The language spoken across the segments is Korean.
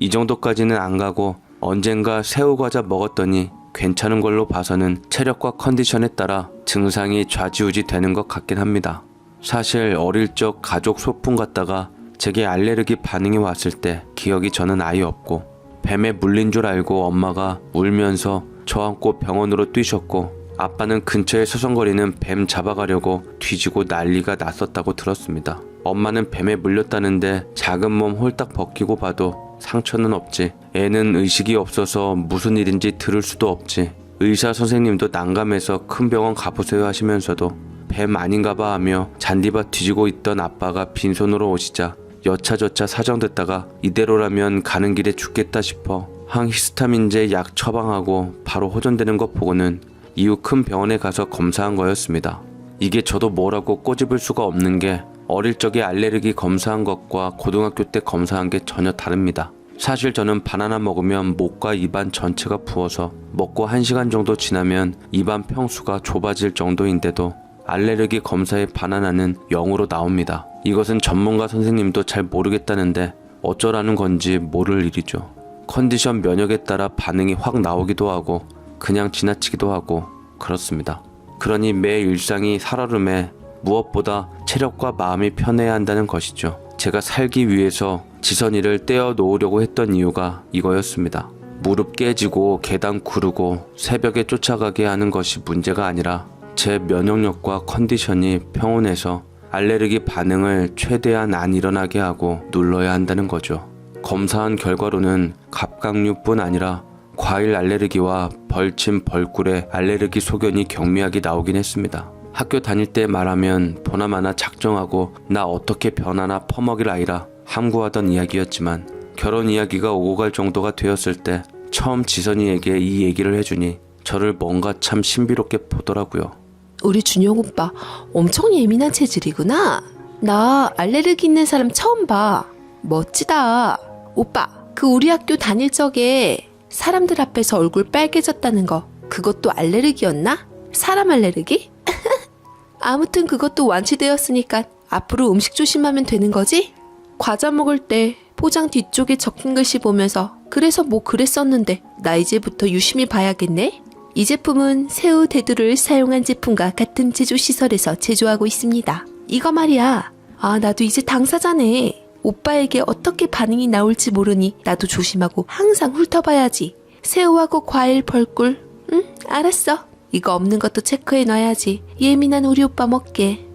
이 정도까지는 안 가고 언젠가 새우과자 먹었더니 괜찮은 걸로 봐서는 체력과 컨디션에 따라 증상이 좌지우지 되는 것 같긴 합니다. 사실 어릴 적 가족 소풍 갔다가 제게 알레르기 반응이 왔을 때 기억이 저는 아예 없고 뱀에 물린 줄 알고 엄마가 울면서 저 안고 병원으로 뛰셨고 아빠는 근처에 서성거리는 뱀 잡아가려고 뒤지고 난리가 났었다고 들었습니다. 엄마는 뱀에 물렸다는데 작은 몸 홀딱 벗기고 봐도 상처는 없지. 애는 의식이 없어서 무슨 일인지 들을 수도 없지. 의사 선생님도 난감해서 큰 병원 가보세요 하시면서도 뱀 아닌가봐 하며 잔디밭 뒤지고 있던 아빠가 빈손으로 오시자 여차저차 사정 듣다가 이대로라면 가는 길에 죽겠다 싶어 항히스타민제 약 처방하고 바로 호전되는 것 보고는 이후 큰 병원에 가서 검사한 거였습니다. 이게 저도 뭐라고 꼬집을 수가 없는 게 어릴 적에 알레르기 검사한 것과 고등학교 때 검사한 게 전혀 다릅니다. 사실 저는 바나나 먹으면 목과 입안 전체가 부어서 먹고 1시간 정도 지나면 입안 평수가 좁아질 정도인데도 알레르기 검사의 바나나는 0으로 나옵니다. 이것은 전문가 선생님도 잘 모르겠다는데 어쩌라는 건지 모를 일이죠. 컨디션 면역에 따라 반응이 확 나오기도 하고 그냥 지나치기도 하고 그렇습니다. 그러니 매 일상이 살얼음에 무엇보다 체력과 마음이 편해야 한다는 것이죠. 제가 살기 위해서 지선이를 떼어 놓으려고 했던 이유가 이거였습니다. 무릎 깨지고 계단 구르고 새벽에 쫓아가게 하는 것이 문제가 아니라 제 면역력과 컨디션이 평온해서 알레르기 반응을 최대한 안 일어나게 하고 눌러야 한다는 거죠. 검사한 결과로는 갑각류뿐 아니라 과일 알레르기와 벌침, 벌꿀에 알레르기 소견이 경미하게 나오긴 했습니다. 학교 다닐 때 말하면 보나마나 작정하고 나 어떻게 변하나 퍼먹일 아이라 함구하던 이야기였지만 결혼 이야기가 오고 갈 정도가 되었을 때 처음 지선이에게 이 얘기를 해주니 저를 뭔가 참 신비롭게 보더라고요. 우리 준영 오빠 엄청 예민한 체질이구나. 나 알레르기 있는 사람 처음 봐. 멋지다. 오빠, 그 우리 학교 다닐 적에 사람들 앞에서 얼굴 빨개졌다는 거 그것도 알레르기였나? 사람 알레르기? 아무튼 그것도 완치되었으니까 앞으로 음식 조심하면 되는 거지? 과자 먹을 때 포장 뒤쪽에 적힌 글씨 보면서 그래서 뭐 그랬었는데 나 이제부터 유심히 봐야겠네? 이 제품은 새우 대두를 사용한 제품과 같은 제조시설에서 제조하고 있습니다. 이거 말이야. 아, 나도 이제 당사자네. 오빠에게 어떻게 반응이 나올지 모르니 나도 조심하고 항상 훑어봐야지. 새우하고 과일, 벌꿀. 응? 알았어. 이거 없는 것도 체크해놔야지. 예민한 우리 오빠 먹게.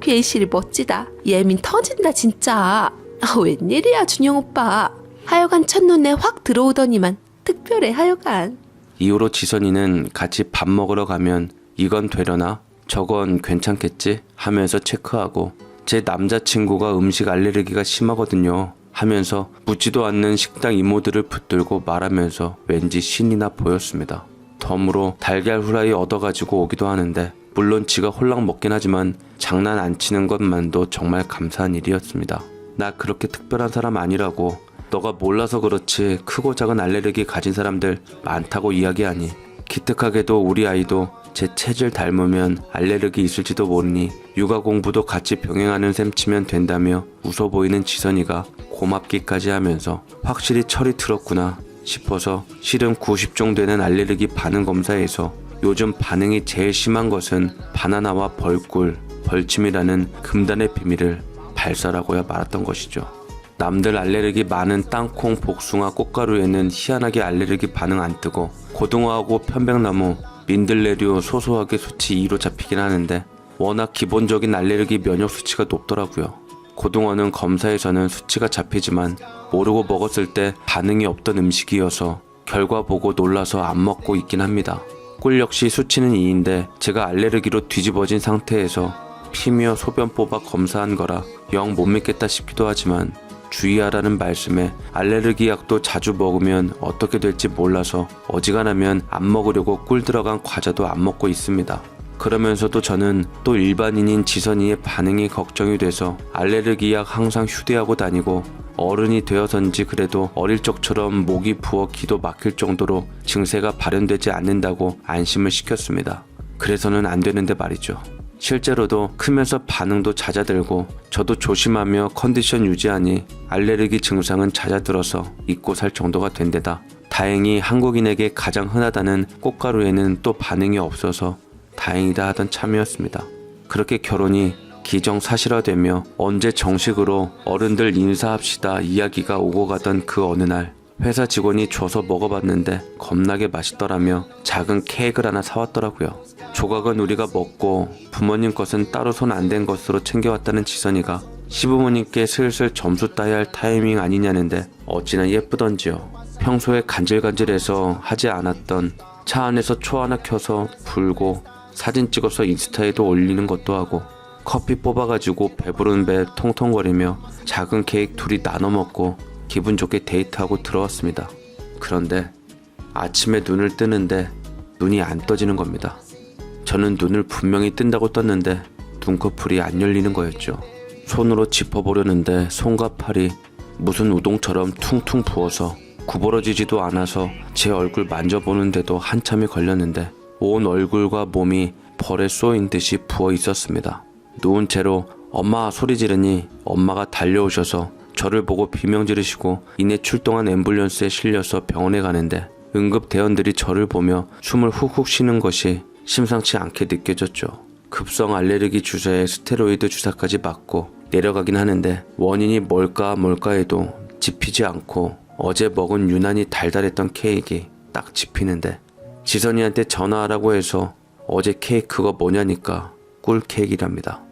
괴실 멋지다. 예민 터진다 진짜. 아, 웬일이야 준영 오빠. 하여간 첫눈에 확 들어오더니만 특별해 하여간. 이후로 지선이는 같이 밥 먹으러 가면 이건 되려나? 저건 괜찮겠지? 하면서 체크하고 제 남자친구가 음식 알레르기가 심하거든요 하면서 묻지도 않는 식당 이모들을 붙들고 말하면서 왠지 신이 나 보였습니다. 덤으로 달걀 후라이 얻어가지고 오기도 하는데 물론 지가 홀랑 먹긴 하지만 장난 안 치는 것만도 정말 감사한 일이었습니다. 나 그렇게 특별한 사람 아니라고. 너가 몰라서 그렇지 크고 작은 알레르기 가진 사람들 많다고 이야기하니 기특하게도 우리 아이도 제 체질 닮으면 알레르기 있을지도 모르니 육아 공부도 같이 병행하는 셈 치면 된다며 웃어 보이는 지선이가 고맙기까지 하면서 확실히 철이 들었구나 싶어서 실은 90종 되는 알레르기 반응 검사에서 요즘 반응이 제일 심한 것은 바나나와 벌꿀, 벌침이라는 금단의 비밀을 발설하고야 말았던 것이죠. 남들 알레르기 많은 땅콩, 복숭아, 꽃가루에는 희한하게 알레르기 반응 안 뜨고 고등어하고 편백나무, 민들레류 소소하게 수치 2로 잡히긴 하는데 워낙 기본적인 알레르기 면역 수치가 높더라고요. 고등어는 검사에서는 수치가 잡히지만 모르고 먹었을 때 반응이 없던 음식이어서 결과 보고 놀라서 안 먹고 있긴 합니다. 꿀 역시 수치는 2인데 제가 알레르기로 뒤집어진 상태에서 피며 소변 뽑아 검사한 거라 영 못 믿겠다 싶기도 하지만 주의하라는 말씀에 알레르기 약도 자주 먹으면 어떻게 될지 몰라서 어지간하면 안 먹으려고 꿀 들어간 과자도 안 먹고 있습니다. 그러면서도 저는 또 일반인인 지선이의 반응이 걱정이 돼서 알레르기 약 항상 휴대하고 다니고 어른이 되어서인지 그래도 어릴 적처럼 목이 부어 기도 막힐 정도로 증세가 발현되지 않는다고 안심을 시켰습니다. 그래서는 안 되는데 말이죠. 실제로도 크면서 반응도 잦아들고 저도 조심하며 컨디션 유지하니 알레르기 증상은 잦아들어서 잊고 살 정도가 된 데다 다행히 한국인에게 가장 흔하다는 꽃가루에는 또 반응이 없어서 다행이다 하던 참이었습니다. 그렇게 결혼이 기정사실화되며 언제 정식으로 어른들 인사합시다 이야기가 오고 가던 그 어느 날 회사 직원이 줘서 먹어봤는데 겁나게 맛있더라며 작은 케이크를 하나 사왔더라고요. 조각은 우리가 먹고 부모님 것은 따로 손 안 댄 것으로 챙겨왔다는 지선이가 시부모님께 슬슬 점수 따야 할 타이밍 아니냐는데 어찌나 예쁘던지요. 평소에 간질간질해서 하지 않았던 차 안에서 초 하나 켜서 불고 사진 찍어서 인스타에도 올리는 것도 하고 커피 뽑아가지고 배부른 배 통통거리며 작은 케이크 둘이 나눠 먹고 기분 좋게 데이트하고 들어왔습니다. 그런데 아침에 눈을 뜨는데 눈이 안 떠지는 겁니다. 저는 눈을 분명히 뜬다고 떴는데 눈꺼풀이 안 열리는 거였죠. 손으로 짚어보려는데 손과 팔이 무슨 우동처럼 퉁퉁 부어서 구부러지지도 않아서 제 얼굴 만져보는데도 한참이 걸렸는데 온 얼굴과 몸이 벌에 쏘인 듯이 부어 있었습니다. 누운 채로 엄마 소리 지르니 엄마가 달려오셔서 저를 보고 비명 지르시고 이내 출동한 앰뷸런스에 실려서 병원에 가는데 응급대원들이 저를 보며 숨을 훅훅 쉬는 것이 심상치 않게 느껴졌죠. 급성 알레르기 주사에 스테로이드 주사까지 맞고 내려가긴 하는데 원인이 뭘까 해도 짚히지 않고 어제 먹은 유난히 달달했던 케이크 딱 짚히는데 지선이한테 전화하라고 해서 어제 케이크 그거 뭐냐니까 꿀 케이크랍니다.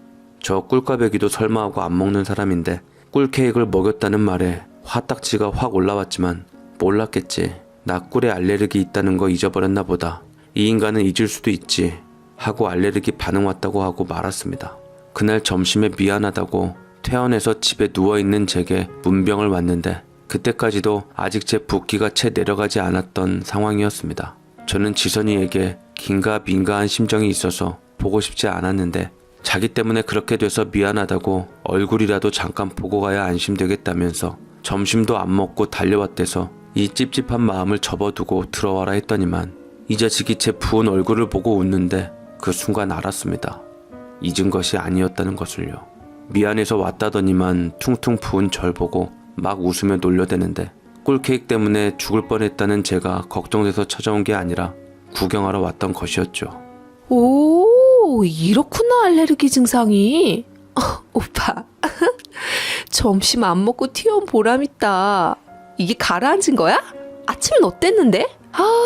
저 꿀까배기도 설마 하고 안 먹는 사람인데 꿀 케이크를 먹였다는 말에 화딱지가 확 올라왔지만 몰랐겠지. 나 꿀에 알레르기 있다는 거 잊어버렸나 보다. 이 인간은 잊을 수도 있지 하고 알레르기 반응 왔다고 하고 말았습니다. 그날 점심에 미안하다고 퇴원해서 집에 누워있는 제게 문병을 왔는데 그때까지도 아직 제 붓기가 채 내려가지 않았던 상황이었습니다. 저는 지선이에게 긴가민가한 심정이 있어서 보고 싶지 않았는데 자기 때문에 그렇게 돼서 미안하다고 얼굴이라도 잠깐 보고 가야 안심되겠다면서 점심도 안 먹고 달려왔대서 이 찝찝한 마음을 접어두고 들어와라 했더니만 이 자식이 제 부은 얼굴을 보고 웃는데 그 순간 알았습니다. 잊은 것이 아니었다는 것을요. 미안해서 왔다더니만 퉁퉁 부은 절 보고 막 웃으며 놀려대는데 꿀케이크 때문에 죽을 뻔했다는 제가 걱정돼서 찾아온 게 아니라 구경하러 왔던 것이었죠. 오, 이렇구나, 알레르기 증상이. 오빠, 점심 안 먹고 튀어온 보람있다. 이게 가라앉은 거야? 아침엔 어땠는데?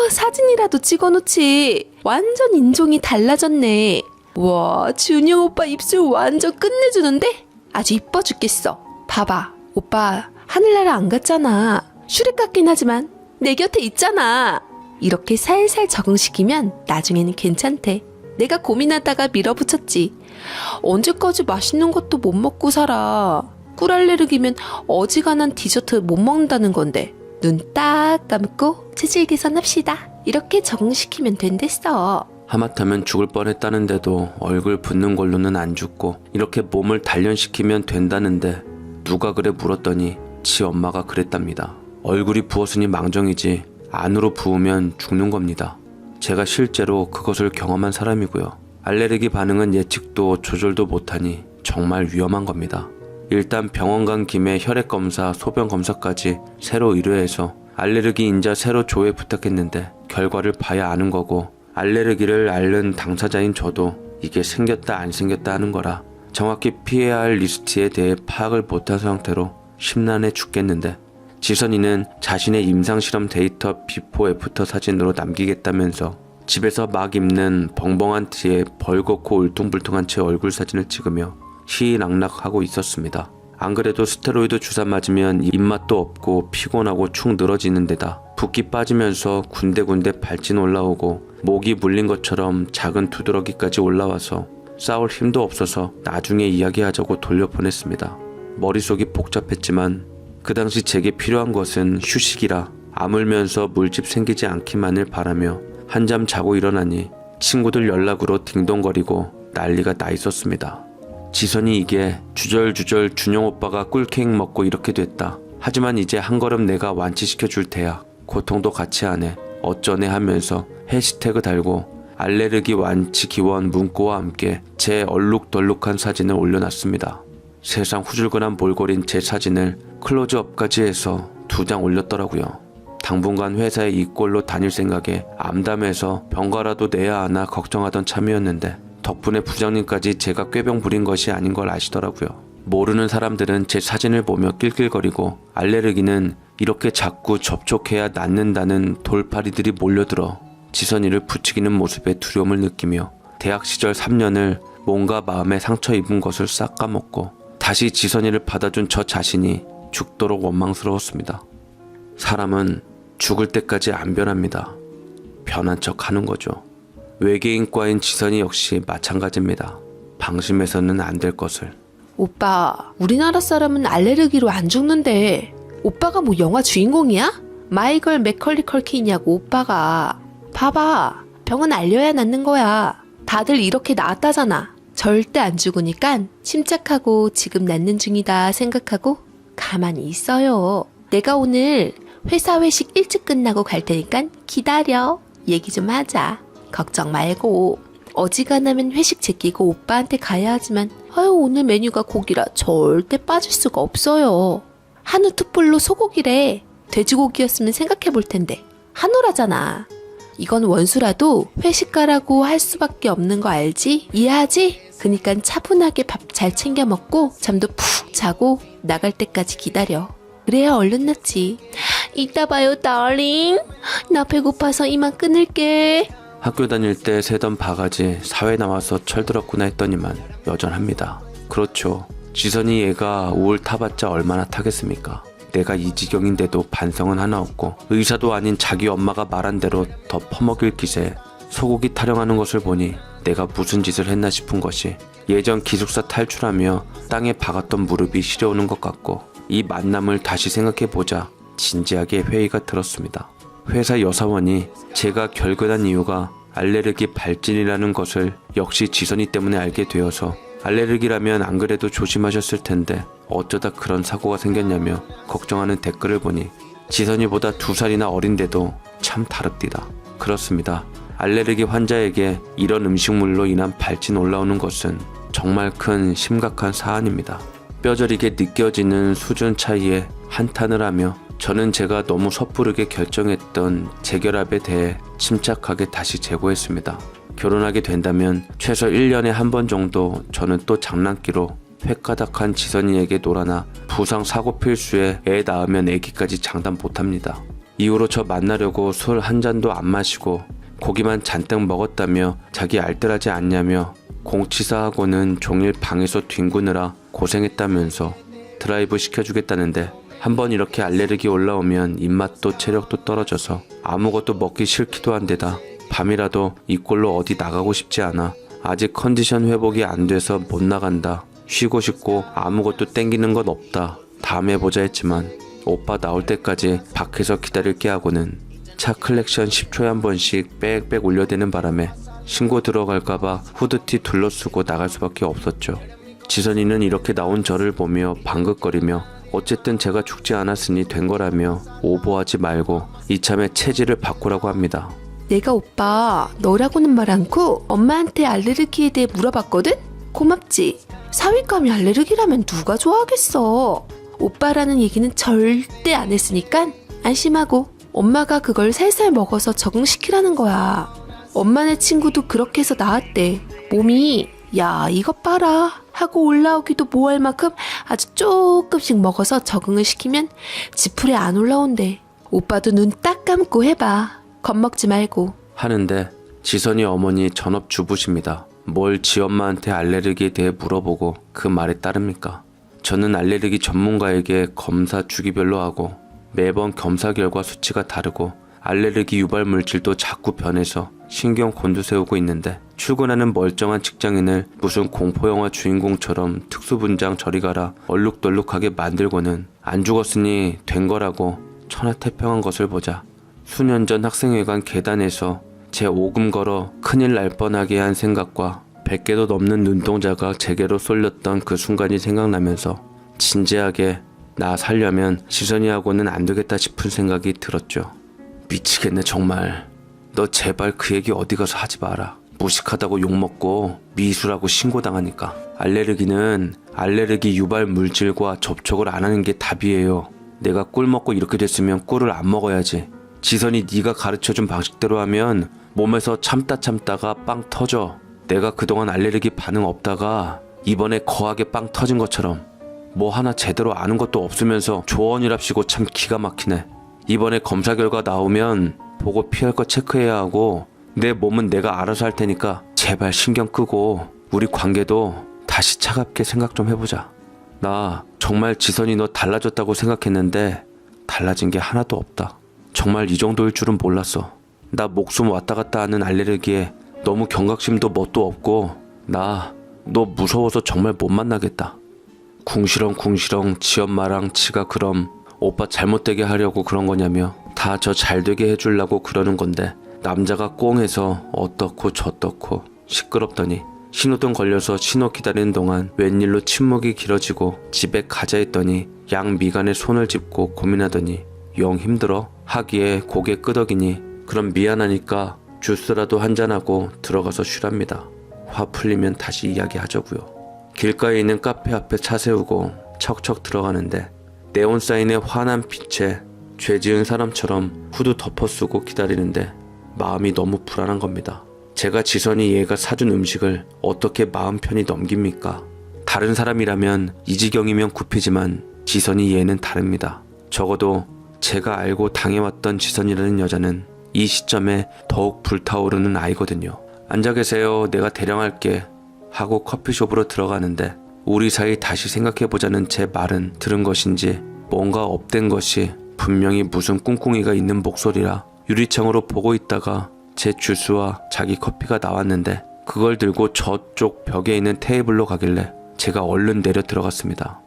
사진이라도 찍어놓지. 완전 인종이 달라졌네. 와, 준영 오빠 입술 완전 끝내주는데? 아주 이뻐 죽겠어. 봐봐, 오빠 하늘나라 안 갔잖아. 슈렉 같긴 하지만 내 곁에 있잖아. 이렇게 살살 적응시키면 나중에는 괜찮대. 내가 고민하다가 밀어붙였지. 언제까지 맛있는 것도 못 먹고 살아. 꿀 알레르기면 어지간한 디저트 못 먹는다는 건데 눈 딱 감고 체질 개선합시다. 이렇게 적응시키면 된댔어. 하마터면 죽을 뻔했다는데도 얼굴 붓는 걸로는 안 죽고 이렇게 몸을 단련시키면 된다는데 누가 그래 물었더니 지 엄마가 그랬답니다. 얼굴이 부었으니 망정이지 안으로 부으면 죽는 겁니다. 제가 실제로 그것을 경험한 사람이고요. 알레르기 반응은 예측도 조절도 못하니 정말 위험한 겁니다. 일단 병원 간 김에 혈액검사, 소변검사까지 새로 의뢰해서 알레르기 인자 새로 조회 부탁했는데 결과를 봐야 아는 거고 알레르기를 앓는 당사자인 저도 이게 생겼다 안 생겼다 하는 거라 정확히 피해야 할 리스트에 대해 파악을 못한 상태로 심란해 죽겠는데 지선이는 자신의 임상실험 데이터 비포 애프터 사진으로 남기겠다면서 집에서 막 입는 벙벙한 티에 벌겋고 울퉁불퉁한 채 얼굴 사진을 찍으며 희희낙낙하고 있었습니다. 안 그래도 스테로이드 주사 맞으면 입맛도 없고 피곤하고 축 늘어지는 데다 붓기 빠지면서 군데군데 발진 올라오고 목이 물린 것처럼 작은 두드러기까지 올라와서 싸울 힘도 없어서 나중에 이야기하자고 돌려보냈습니다. 머릿속이 복잡했지만 그 당시 제게 필요한 것은 휴식이라 아물면서 물집 생기지 않기만을 바라며 한잠 자고 일어나니 친구들 연락으로 딩동거리고 난리가 나 있었습니다. 지선이 이게 주절주절 준영 오빠가 꿀케이크 먹고 이렇게 됐다. 하지만 이제 한 걸음 내가 완치시켜 줄 테야. 고통도 같이 하네. 어쩌네 하면서 해시태그 달고 알레르기 완치 기원 문구와 함께 제 얼룩덜룩한 사진을 올려놨습니다. 세상 후줄근한 몰골인 제 사진을 클로즈업까지 해서 2장 올렸더라고요. 당분간 회사에 이 꼴로 다닐 생각에 암담해서 병가라도 내야 하나 걱정하던 참이었는데 덕분에 부장님까지 제가 꾀병 부린 것이 아닌 걸 아시더라고요. 모르는 사람들은 제 사진을 보며 낄낄거리고 알레르기는 이렇게 자꾸 접촉해야 낫는다는 돌팔이들이 몰려들어 지선이를 부추기는 모습에 두려움을 느끼며 대학 시절 3년을 뭔가 마음에 상처 입은 것을 싹 까먹고 다시 지선이를 받아준 저 자신이 죽도록 원망스러웠습니다. 사람은 죽을 때까지 안 변합니다. 변한 척 하는 거죠. 외계인과인 지선이 역시 마찬가지입니다. 방심해서는 안 될 것을. 오빠, 우리나라 사람은 알레르기로 안 죽는데 오빠가 뭐 영화 주인공이야? 마이걸 맥컬리 컬킨이냐고 오빠가. 봐봐, 병은 알려야 낫는 거야. 다들 이렇게 나았다잖아. 절대 안 죽으니까 침착하고 지금 낫는 중이다 생각하고 가만히 있어요. 내가 오늘 회사 회식 일찍 끝나고 갈 테니까 기다려. 얘기 좀 하자. 걱정 말고. 어지간하면 회식 제끼고 오빠한테 가야 하지만 아유 오늘 메뉴가 고기라 절대 빠질 수가 없어요. 한우 투뿔로 소고기래. 돼지고기였으면 생각해 볼 텐데 한우라잖아. 이건 원수라도 회식 가라고 할 수밖에 없는 거 알지? 이해하지? 그니까 차분하게 밥 잘 챙겨 먹고 잠도 푹 자고 나갈 때까지 기다려. 그래야 얼른 낫지. 이따 봐요 달링. 나 배고파서 이만 끊을게. 학교 다닐 때 세던 바가지 사회 나와서 철들었구나 했더니만 여전합니다. 그렇죠. 지선이 얘가 우울 타봤자 얼마나 타겠습니까? 내가 이 지경인데도 반성은 하나 없고 의사도 아닌 자기 엄마가 말한 대로 더 퍼먹일 기세에 소고기 타령하는 것을 보니 내가 무슨 짓을 했나 싶은 것이 예전 기숙사 탈출하며 땅에 박았던 무릎이 시려오는 것 같고 이 만남을 다시 생각해보자 진지하게 회의가 들었습니다. 회사 여사원이 제가 결근한 이유가 알레르기 발진이라는 것을 역시 지선이 때문에 알게 되어서 알레르기라면 안 그래도 조심하셨을 텐데 어쩌다 그런 사고가 생겼냐며 걱정하는 댓글을 보니 지선이보다 2살이나 어린데도 참 다릅디다. 그렇습니다. 알레르기 환자에게 이런 음식물로 인한 발진 올라오는 것은 정말 큰 심각한 사안입니다. 뼈저리게 느껴지는 수준 차이에 한탄을 하며 저는 제가 너무 섣부르게 결정했던 재결합에 대해 침착하게 다시 재고했습니다. 결혼하게 된다면 최소 1년에 한 번 정도 저는 또 장난기로 횟가닥한 지선이에게 놀아나 부상 사고 필수에 애 낳으면 애기까지 장담 못합니다. 이후로 저 만나려고 술 한 잔도 안 마시고 고기만 잔뜩 먹었다며 자기 알뜰하지 않냐며 공치사하고는 종일 방에서 뒹구느라 고생했다면서 드라이브 시켜주겠다는데 한번 이렇게 알레르기 올라오면 입맛도 체력도 떨어져서 아무것도 먹기 싫기도 한데다 밤이라도 이 꼴로 어디 나가고 싶지 않아. 아직 컨디션 회복이 안 돼서 못 나간다. 쉬고 싶고 아무것도 땡기는 건 없다. 다음에 보자 했지만 오빠 나올 때까지 밖에서 기다릴게 하고는 차 클렉션 10초에 한 번씩 빽빽 울려대는 바람에 신고 들어갈까봐 후드티 둘러쓰고 나갈 수밖에 없었죠. 지선이는 이렇게 나온 저를 보며 방긋거리며 어쨌든 제가 죽지 않았으니 된 거라며 오버하지 말고 이참에 체질을 바꾸라고 합니다. 내가 오빠 너라고는 말 않고 엄마한테 알레르기에 대해 물어봤거든? 고맙지? 사윗감이 알레르기라면 누가 좋아하겠어. 오빠라는 얘기는 절대 안 했으니까 안심하고 엄마가 그걸 살살 먹어서 적응시키라는 거야. 엄마네 친구도 그렇게 해서 나았대. 몸이 야 이것 봐라 하고 올라오기도 뭐할 만큼 아주 조금씩 먹어서 적응을 시키면 지풀에 안 올라온대. 오빠도 눈 딱 감고 해봐. 겁먹지 말고. 하는데 지선이 어머니 전업주부십니다. 뭘 지엄마한테 알레르기에 대해 물어보고 그 말에 따릅니까? 저는 알레르기 전문가에게 검사 주기별로 하고 매번 검사 결과 수치가 다르고 알레르기 유발 물질도 자꾸 변해서 신경 곤두세우고 있는데 출근하는 멀쩡한 직장인을 무슨 공포영화 주인공처럼 특수분장 저리 가라 얼룩덜룩하게 만들고는 안 죽었으니 된 거라고 천하태평한 것을 보자 수년 전 학생회관 계단에서 제 오금 걸어 큰일 날 뻔하게 한 생각과 100개도 넘는 눈동자가 제게로 쏠렸던 그 순간이 생각나면서 진지하게 나 살려면 지선이하고는 안 되겠다 싶은 생각이 들었죠. 미치겠네 정말. 너 제발 그 얘기 어디 가서 하지 마라. 무식하다고 욕먹고 미수라고 신고당하니까. 알레르기는 알레르기 유발 물질과 접촉을 안 하는 게 답이에요. 내가 꿀 먹고 이렇게 됐으면 꿀을 안 먹어야지. 지선이 네가 가르쳐준 방식대로 하면 몸에서 참다가 빵 터져. 내가 그동안 알레르기 반응 없다가 이번에 거하게 빵 터진 것처럼 뭐 하나 제대로 아는 것도 없으면서 조언이랍시고 참 기가 막히네. 이번에 검사 결과 나오면 보고 피할 거 체크해야 하고 내 몸은 내가 알아서 할 테니까 제발 신경 끄고 우리 관계도 다시 차갑게 생각 좀 해보자. 나 정말 지선이 너 달라졌다고 생각했는데 달라진 게 하나도 없다. 정말 이 정도일 줄은 몰랐어. 나 목숨 왔다 갔다 하는 알레르기에 너무 경각심도 뭣도 없고 나 너 무서워서 정말 못 만나겠다. 궁시렁 지 엄마랑 지가 그럼 오빠 잘못되게 하려고 그런 거냐며 다 저 잘되게 해주려고 그러는 건데 남자가 꽁해서 어떻고 저떻고 시끄럽더니 신호등 걸려서 신호 기다리는 동안 웬일로 침묵이 길어지고 집에 가자 했더니 양 미간에 손을 짚고 고민하더니 영 힘들어 하기에 고개 끄덕이니 그럼 미안하니까 주스라도 한잔하고 들어가서 쉬랍니다. 화 풀리면 다시 이야기하자고요. 길가에 있는 카페 앞에 차 세우고 척척 들어가는데 네온 사인에 환한 빛에 죄 지은 사람처럼 후드 덮어쓰고 기다리는데 마음이 너무 불안한 겁니다. 제가 지선이 얘가 사준 음식을 어떻게 마음 편히 넘깁니까? 다른 사람이라면 이 지경이면 굽히지만 지선이 얘는 다릅니다. 적어도 제가 알고 당해왔던 지선이라는 여자는 이 시점에 더욱 불타오르는 아이거든요. 앉아 계세요. 내가 대령할게. 하고 커피숍으로 들어가는데 우리 사이 다시 생각해보자는 제 말은 들은 것인지 뭔가 업된 것이 분명히 무슨 꿍꿍이가 있는 목소리라 유리창으로 보고 있다가 제 주스와 자기 커피가 나왔는데 그걸 들고 저쪽 벽에 있는 테이블로 가길래 제가 얼른 내려 들어갔습니다.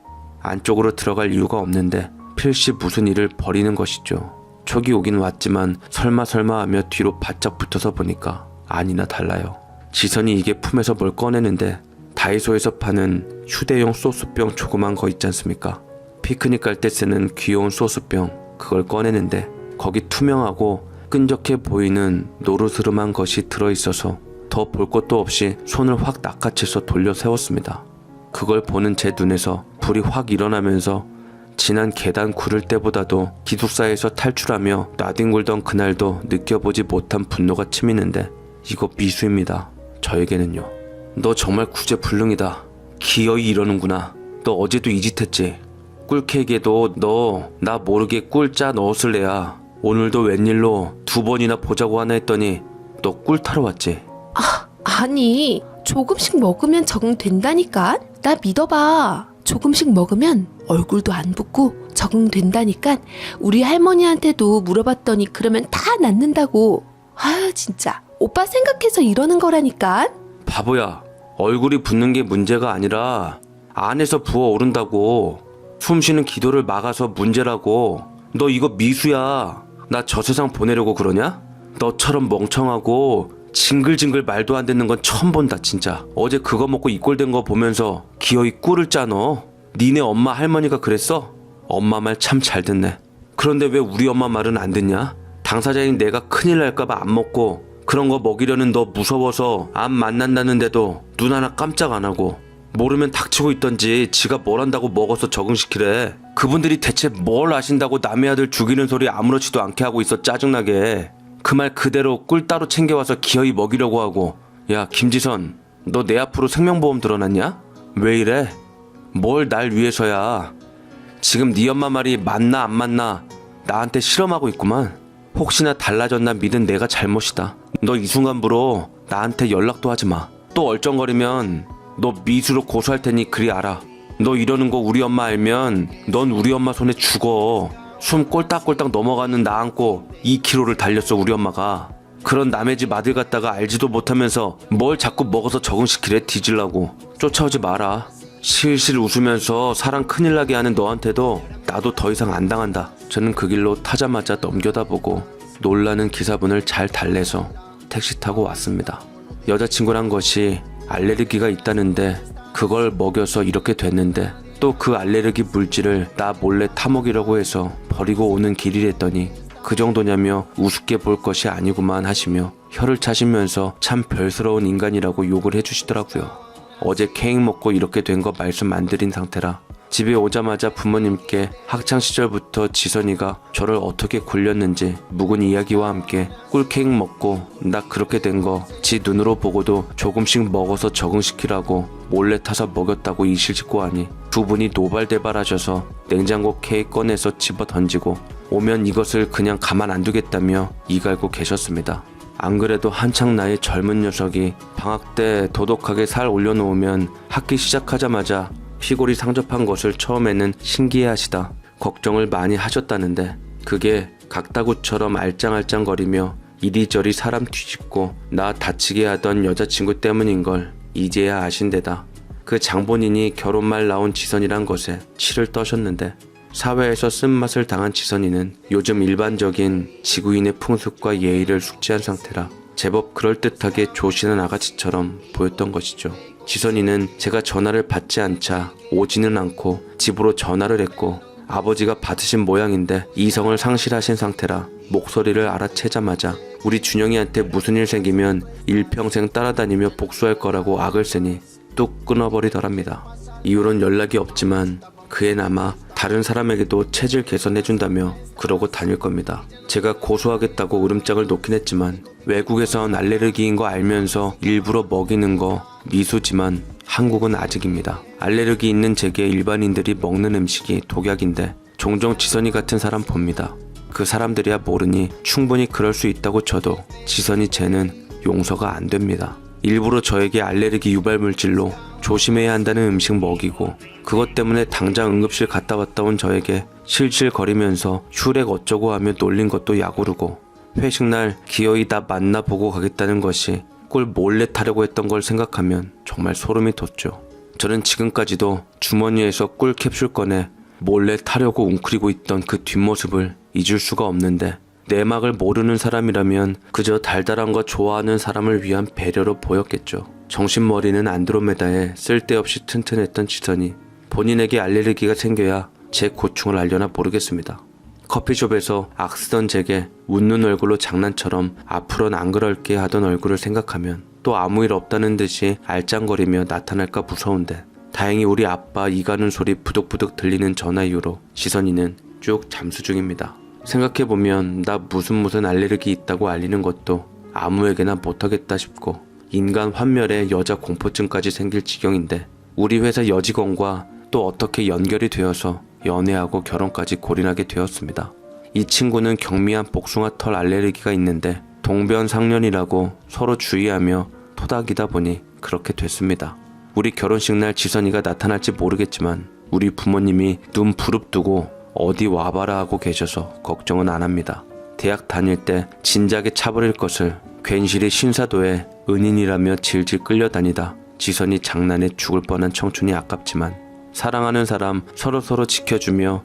안쪽으로 들어갈 이유가 없는데 필시 무슨 일을 벌이는 것이죠. 촉이 오긴 왔지만 설마 하며 뒤로 바짝 붙어서 보니까 아니나 달라요. 지선이 이게 품에서 뭘 꺼내는데 다이소에서 파는 휴대용 소스병 조그만 거 있지 않습니까? 피크닉 갈 때 쓰는 귀여운 소스병 그걸 꺼내는데 거기 투명하고 끈적해 보이는 노르스름한 것이 들어있어서 더 볼 것도 없이 손을 확 낚아채서 돌려 세웠습니다. 그걸 보는 제 눈에서 불이 확 일어나면서 지난 계단 구를 때보다도 기숙사에서 탈출하며 나뒹굴던 그날도 느껴보지 못한 분노가 치미는데 이거 미수입니다. 저에게는요. 너 정말 구제불능이다. 기어이 이러는구나. 너 어제도 이 짓 했지. 꿀케이크에도 너 나 모르게 꿀 짜 넣었을 애야. 오늘도 웬일로 2번이나 보자고 하나 했더니 너 꿀 타러 왔지. 아니 조금씩 먹으면 적응된다니까. 나 믿어봐. 조금씩 먹으면 얼굴도 안 붓고 적응된다니까. 우리 할머니한테도 물어봤더니 그러면 다 낫는다고. 아 진짜 오빠 생각해서 이러는 거라니까. 바보야. 얼굴이 붓는 게 문제가 아니라 안에서 부어오른다고. 숨쉬는 기도를 막아서 문제라고. 너 이거 미수야. 나 저 세상 보내려고 그러냐? 너처럼 멍청하고 징글징글 말도 안 듣는 건 처음 본다 진짜. 어제 그거 먹고 이 꼴 된 거 보면서 기어이 꿀을 짜 너. 니네 엄마 할머니가 그랬어? 엄마 말 참 잘 듣네. 그런데 왜 우리 엄마 말은 안 듣냐? 당사자인 내가 큰일 날까봐 안 먹고 그런 거 먹이려는 너 무서워서 안 만난다는데도 눈 하나 깜짝 안 하고 모르면 닥치고 있던지 지가 뭘 한다고 먹어서 적응시키래. 그분들이 대체 뭘 아신다고 남의 아들 죽이는 소리 아무렇지도 않게 하고 있어. 짜증나게. 그 말 그대로 꿀 따로 챙겨와서 기어이 먹이려고 하고. 야 김지선 너 내 앞으로 생명보험 들어놨냐? 왜 이래? 뭘 날 위해서야. 지금 네 엄마 말이 맞나 안 맞나 나한테 실험하고 있구만. 혹시나 달라졌나 믿은 내가 잘못이다. 너 이 순간부로 나한테 연락도 하지 마. 또 얼쩡거리면 너 미수로 고소할 테니 그리 알아. 너 이러는 거 우리 엄마 알면 넌 우리 엄마 손에 죽어. 숨 꼴딱꼴딱 넘어가는 나 안고 2km를 달렸어 우리 엄마가. 그런 남의 집 아들 같다가 알지도 못하면서 뭘 자꾸 먹어서 적응시키래 뒤질라고. 쫓아오지 마라. 실실 웃으면서 사람 큰일 나게 하는 너한테도 나도 더 이상 안 당한다. 저는 그 길로 타자마자 넘겨다보고 놀라는 기사분을 잘 달래서 택시 타고 왔습니다. 여자친구란 것이 알레르기가 있다는데 그걸 먹여서 이렇게 됐는데 또 그 알레르기 물질을 나 몰래 타먹이려고 해서 버리고 오는 길이랬더니 그 정도냐며 우습게 볼 것이 아니구만 하시며 혀를 차시면서 참 별스러운 인간이라고 욕을 해주시더라고요. 어제 케이크 먹고 이렇게 된 거 말씀 안 드린 상태라 집에 오자마자 부모님께 학창시절부터 지선이가 저를 어떻게 굴렸는지 묵은 이야기와 함께 꿀케이크 먹고 나 그렇게 된 거 지 눈으로 보고도 조금씩 먹어서 적응시키라고 몰래 타서 먹였다고 이실직고 하니 두 분이 노발대발하셔서 냉장고 케이크 꺼내서 집어 던지고 오면 이것을 그냥 가만 안 두겠다며 이갈고 계셨습니다. 안 그래도 한창 나이 젊은 녀석이 방학 때 도독하게 살 올려놓으면 학기 시작하자마자 피골이 상접한 것을 처음에는 신기해하시다 걱정을 많이 하셨다는데 그게 각다구처럼 알짱알짱거리며 이리저리 사람 뒤집고 나 다치게 하던 여자친구 때문인 걸 이제야 아신데다 그 장본인이 결혼 말 나온 지선이란 것에 치를 떠셨는데 사회에서 쓴맛을 당한 지선이는 요즘 일반적인 지구인의 풍습과 예의를 숙지한 상태라 제법 그럴듯하게 조신한 아가씨처럼 보였던 것이죠. 지선이는 제가 전화를 받지 않자 오지는 않고 집으로 전화를 했고 아버지가 받으신 모양인데 이성을 상실하신 상태라 목소리를 알아채자마자 우리 준영이한테 무슨 일 생기면 일평생 따라다니며 복수할 거라고 악을 쓰니 뚝 끊어버리더랍니다. 이후론 연락이 없지만 그애나마 다른 사람에게도 체질 개선해준다며 그러고 다닐 겁니다. 제가 고소하겠다고 으름장을 놓긴 했지만 외국에선 알레르기인 거 알면서 일부러 먹이는 거 미수지만 한국은 아직입니다. 알레르기 있는 제게 일반인들이 먹는 음식이 독약인데 종종 지선이 같은 사람 봅니다. 그 사람들이야 모르니 충분히 그럴 수 있다고 쳐도 지선이 쟤는 용서가 안 됩니다. 일부러 저에게 알레르기 유발 물질로 조심해야 한다는 음식 먹이고 그것 때문에 당장 응급실 갔다 왔다 온 저에게 실실거리면서 슈렉 어쩌고 하며 놀린 것도 야구르고 회식날 기어이 다 만나보고 가겠다는 것이 꿀 몰래 타려고 했던 걸 생각하면 정말 소름이 돋죠. 저는 지금까지도 주머니에서 꿀 캡슐 꺼내 몰래 타려고 웅크리고 있던 그 뒷모습을 잊을 수가 없는데 내막을 모르는 사람이라면 그저 달달한 거 좋아하는 사람을 위한 배려로 보였겠죠. 정신머리는 안드로메다에 쓸데없이 튼튼했던 지선이 본인에게 알레르기가 생겨야 제 고충을 알려나 모르겠습니다. 커피숍에서 악쓰던 제게 웃는 얼굴로 장난처럼 앞으로는 안 그럴게 하던 얼굴을 생각하면 또 아무 일 없다는 듯이 알짱거리며 나타날까 무서운데 다행히 우리 아빠 이 가는 소리 부득부득 들리는 전화 이후로 지선이는 쭉 잠수 중입니다. 생각해보면 나 무슨 알레르기 있다고 알리는 것도 아무에게나 못하겠다 싶고 인간 환멸에 여자 공포증까지 생길 지경인데 우리 회사 여직원과 또 어떻게 연결이 되어서 연애하고 결혼까지 골인하게 되었습니다. 이 친구는 경미한 복숭아 털 알레르기가 있는데 동변상련이라고 서로 주의하며 토닥이다 보니 그렇게 됐습니다. 우리 결혼식 날 지선이가 나타날지 모르겠지만 우리 부모님이 눈 부릅뜨고 어디 와봐라 하고 계셔서 걱정은 안 합니다. 대학 다닐 때 진작에 차버릴 것을 괜시리 신사도에 은인이라며 질질 끌려다니다 지선이 장난에 죽을 뻔한 청춘이 아깝지만 사랑하는 사람 서로서로 지켜주며